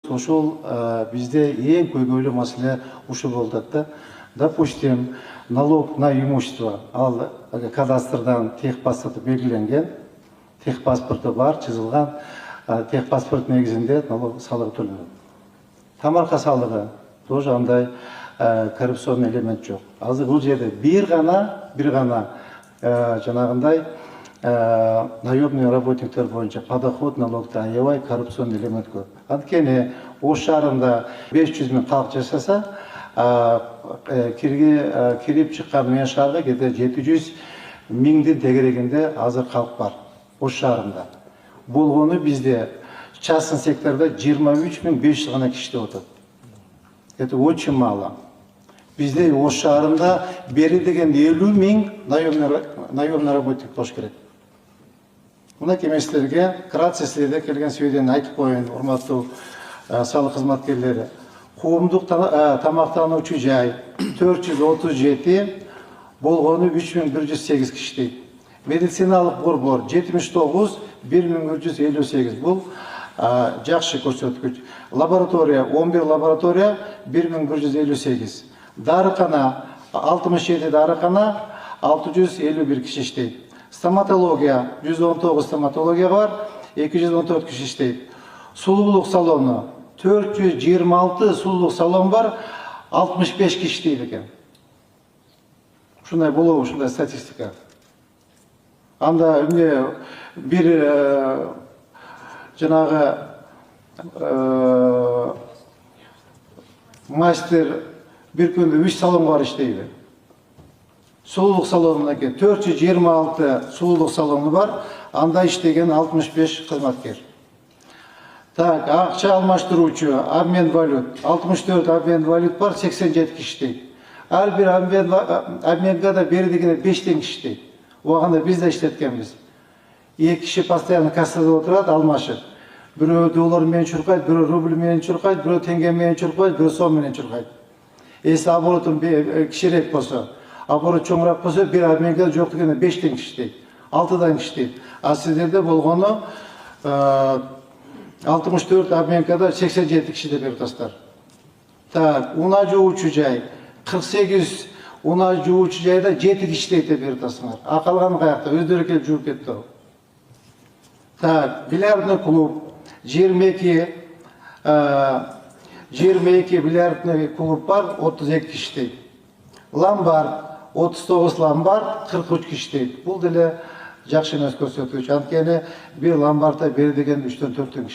Ошол бизде эң көйгөйлүү маселе ушул болуп атат да. Допустим, налог на имущество, ал кадастрдан техпаспорты белгиленген, техпаспорты бар, чызылган, техпаспорт негизинде налог салыгы төлөнөт. Тамарка салыгы тоже андай коррупционный элемент жок. Азыр бул жерде бир гана жанагындай наемный работниктер боюнча подоход налогду аябай коррупционный элемент көп. Анткени Ош шаарында 500 000 калк жашаса, кирип чыккан мен шаарга кете 700 000 тегерегинде азыр калк бар Ош шаарында. Болгону бизде частный секторда 23 500 гана киши иштеп атат. Это очень мало. Бизде Ош шаарында бери деген 50 000 наемный работник болуш керек. Мынакей эместерге кратце силерде келген сөйден айтып коеюн, урматтуу салык кызматкерлери. Коомдук тамактануучу жай 437, болгону 3108 киши иштейт. Медициналык борбор 79, 1158. Бул жакшы көрсөткүч. Лаборатория 11 лаборатория 1158. Дарыкана 67 дарыкана 651 киши иштейт. Стоматология 119 стоматология бар, 214 киши иштейт. Сулуулук салону 426 сулуулук салон бар, 65 киши иштейт экен. Ушундай болобу, ушундай статистика. Анда эмне бир жанагы мастер бир күндө 3 салон бар иштейби. Сулуулук салонуна 426 сулуулук салону бар, анда иштеген 65 кызматкер. Так, акча алмаштыруучу, обмен валют, 64 обмен валют бар, 87 киши иштейт. Ар бир обменга да бери дегенде 5 киши иштейт. Убагында биз да иштеткенбиз. 2 киши постоянно кассада отурат, алмашып. Бирөө доллар менен чуркайт, бирөө рубль менен чуркайт, бирөө теңге менен чуркайт, бирөө сом менен чуркайт. Эси оборотун кичирээк болсо, оборот чоңураак болсо, бир обменге жок дегенде 5 киши иштейт, 6 киши иштейт. А сиздерде болгону 64 обменгада 87 киши деп берип атасыздар. Так, унаа жуучу жай 48 унаа жуучу жайда 7 киши иштейт деп берип атасыңар. А калганы каякта? Өздөрү келип жууп кетти. Так, бильярдный клуб 22 бильярдный клуб бар, 32 киши иштейт. Ломбард 39 ломбард, 43 киши иштейт. Бул деле жакшы эмес көрсөткүч. Анткени бир ломбардда бери деген 3-4 киши